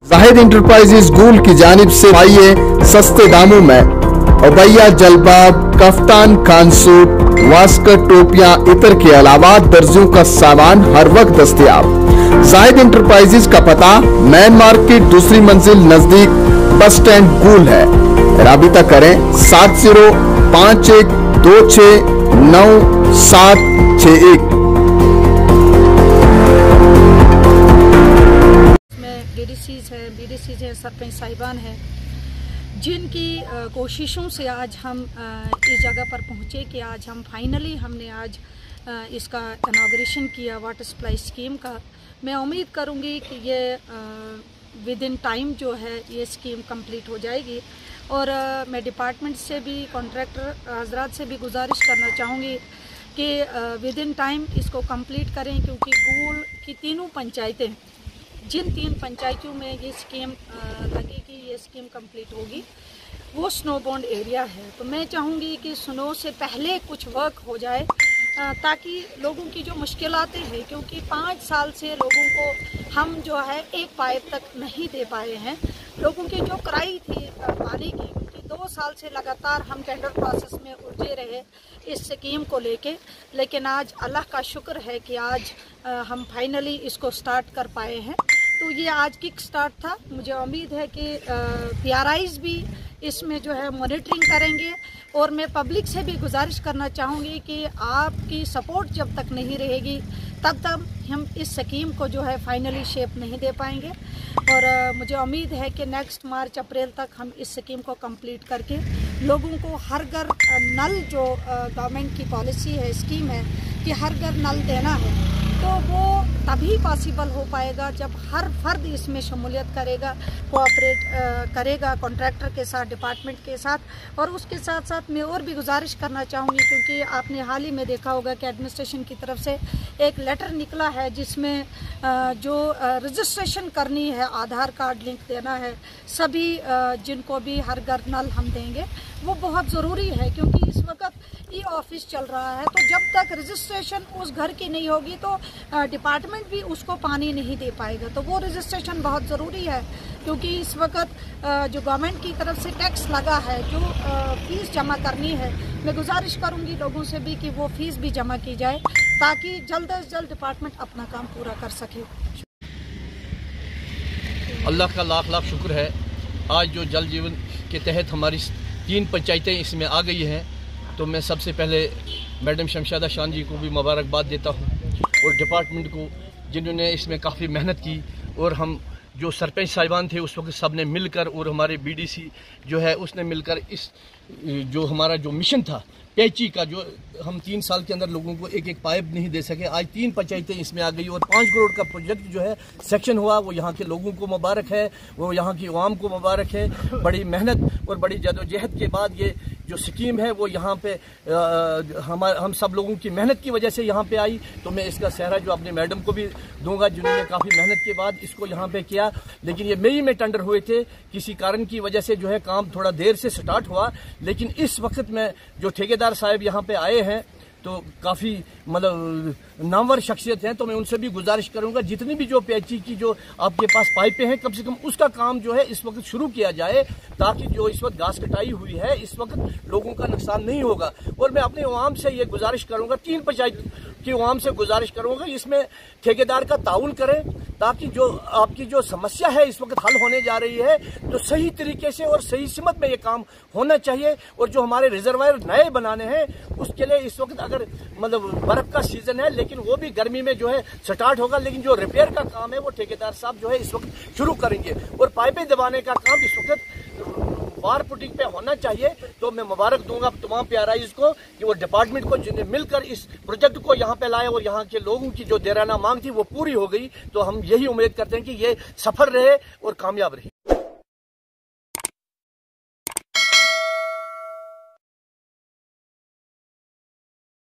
Zahid enterprises गूल की जानिब से पाइए सस्ते दामों में अबैया, जलबाब, कफ्तान, खान सूट, वास्कट, टोपियां, इतर के अलावा दर्जियों का सामान हर वक्त दस्तयाब। जाहिद इंटरप्राइजेज का पता मैन मार्केट, दूसरी मंजिल, नजदीक बस स्टैंड गूल है। राबिता करें 7051269761। BDCs है, सरपंच साहिबान है, जिनकी कोशिशों से आज हम इस जगह पर पहुँचे कि आज हम फाइनली हमने आज इसका इनॉग्रेशन किया वाटर सप्लाई स्कीम का। मैं उम्मीद करूँगी कि ये विद इन टाइम जो है ये स्कीम कंप्लीट हो जाएगी। और मैं डिपार्टमेंट से भी, कॉन्ट्रैक्टर हजरात से भी गुजारिश करना चाहूँगी कि विद इन टाइम इसको कंप्लीट करें, क्योंकि गूल की तीनों पंचायतें, जिन 3 पंचायतों में ये स्कीम लगेगी, ये स्कीम कंप्लीट होगी, वो स्नो बाउंड एरिया है। तो मैं चाहूँगी कि स्नो से पहले कुछ वर्क हो जाए ताकि लोगों की जो मुश्किलातें हैं, क्योंकि 5 साल से लोगों को हम जो है एक पाइप तक नहीं दे पाए हैं। लोगों की जो कराई थी पानी की, क्योंकि 2 साल से लगातार हम टेंडर प्रोसेस में उलझे रहे इस स्कीम को लेके, लेकिन आज अल्लाह का शुक्र है कि आज हम फाइनली इसको स्टार्ट कर पाए हैं। तो ये आज किक स्टार्ट था। मुझे उम्मीद है कि PRIs भी इसमें जो है मॉनिटरिंग करेंगे। और मैं पब्लिक से भी गुजारिश करना चाहूँगी कि आपकी सपोर्ट जब तक नहीं रहेगी तब तक हम इस स्कीम को जो है फाइनली शेप नहीं दे पाएंगे। और मुझे उम्मीद है कि नेक्स्ट मार्च अप्रैल तक हम इस स्कीम को कंप्लीट करके लोगों को हर घर नल, जो गवर्नमेंट की पॉलिसी है, स्कीम है कि हर घर नल देना है, तो वो तभी पॉसिबल हो पाएगा जब हर फर्द इसमें शमूलियत करेगा, कोऑपरेट करेगा कॉन्ट्रैक्टर के साथ, डिपार्टमेंट के साथ। और उसके साथ साथ मैं और भी गुजारिश करना चाहूँगी, क्योंकि आपने हाल ही में देखा होगा कि एडमिनिस्ट्रेशन की तरफ से एक लेटर निकला है जिसमें जो रजिस्ट्रेशन करनी है, आधार कार्ड लिंक देना है, सभी जिनको भी हर घर नल हम देंगे, वो बहुत ज़रूरी है। क्योंकि इस वक्त ऑफिस चल रहा है, तो जब तक रजिस्ट्रेशन उस घर की नहीं होगी तो डिपार्टमेंट भी उसको पानी नहीं दे पाएगा। तो वो रजिस्ट्रेशन बहुत ज़रूरी है, क्योंकि इस वक्त जो गवर्नमेंट की तरफ से टैक्स लगा है, जो फीस जमा करनी है, मैं गुजारिश करूंगी लोगों से भी कि वो फीस भी जमा की जाए ताकि जल्द से जल्द डिपार्टमेंट अपना काम पूरा कर सके। अल्लाह का लाख लाख शुक्र है। आज जो जल जीवन के तहत हमारी 3 पंचायतें इसमें आ गई हैं, तो मैं सबसे पहले मैडम शमशादा शान जी को भी मुबारकबाद देता हूँ और डिपार्टमेंट को, जिन्होंने इसमें काफ़ी मेहनत की। और हम जो सरपंच साहिबान थे उस वक्त सब ने मिलकर, और हमारे BDC जो है उसने मिलकर इस जो हमारा जो मिशन था पैची का, जो हम 3 साल के अंदर लोगों को एक पाइप नहीं दे सके, आज 3 पंचायतें इसमें आ गई और 5 करोड़ का प्रोजेक्ट जो है सेक्शन हुआ। वो यहाँ के लोगों को मुबारक है, वो यहाँ की अवाम को मुबारक है। बड़ी मेहनत और बड़ी जदोजहद के बाद ये जो स्कीम है वो यहाँ पे हम सब लोगों की मेहनत की वजह से यहाँ पे आई। तो मैं इसका सहरा जो अपने मैडम को भी दूंगा, जिन्होंने काफ़ी मेहनत के बाद इसको यहाँ पे किया। लेकिन ये मई में टेंडर हुए थे, किसी कारण की वजह से जो है काम थोड़ा देर से स्टार्ट हुआ। लेकिन इस वक्त में जो ठेकेदार साहब यहाँ पे आए हैं तो काफ़ी मतलब नामवर शख्सियत हैं, तो मैं उनसे भी गुजारिश करूंगा जितनी भी जो पैची की जो आपके पास पाइपें हैं, कम से कम उसका काम जो है इस वक्त शुरू किया जाए, ताकि जो इस वक्त घास कटाई हुई है इस वक्त लोगों का नुकसान नहीं होगा। और मैं अपने अवाम से ये गुजारिश करूंगा, कि आवाम से गुजारिश करूंगा इसमें ठेकेदार का ताउन करें, ताकि जो आपकी जो समस्या है इस वक्त हल होने जा रही है तो सही तरीके से और सही सिमत में ये काम होना चाहिए। और जो हमारे रिजर्वायर नए बनाने हैं उसके लिए इस वक्त अगर मतलब बर्फ का सीजन है, लेकिन वो भी गर्मी में जो है स्टार्ट होगा, लेकिन जो रिपेयर का काम है वो ठेकेदार साहब जो है इस वक्त शुरू करेंगे। और पाइपें दबाने का काम इस वक्त वार पुटिंग पे होना चाहिए। तो मैं मुबारक दूंगा तमाम PRIs को कि वो डिपार्टमेंट को जिन्हें मिलकर इस प्रोजेक्ट को यहाँ पे लाए और यहाँ के लोगों की जो देराना मांग थी वो पूरी हो गई। तो हम यही उम्मीद करते हैं कि ये सफल रहे और कामयाब रहे।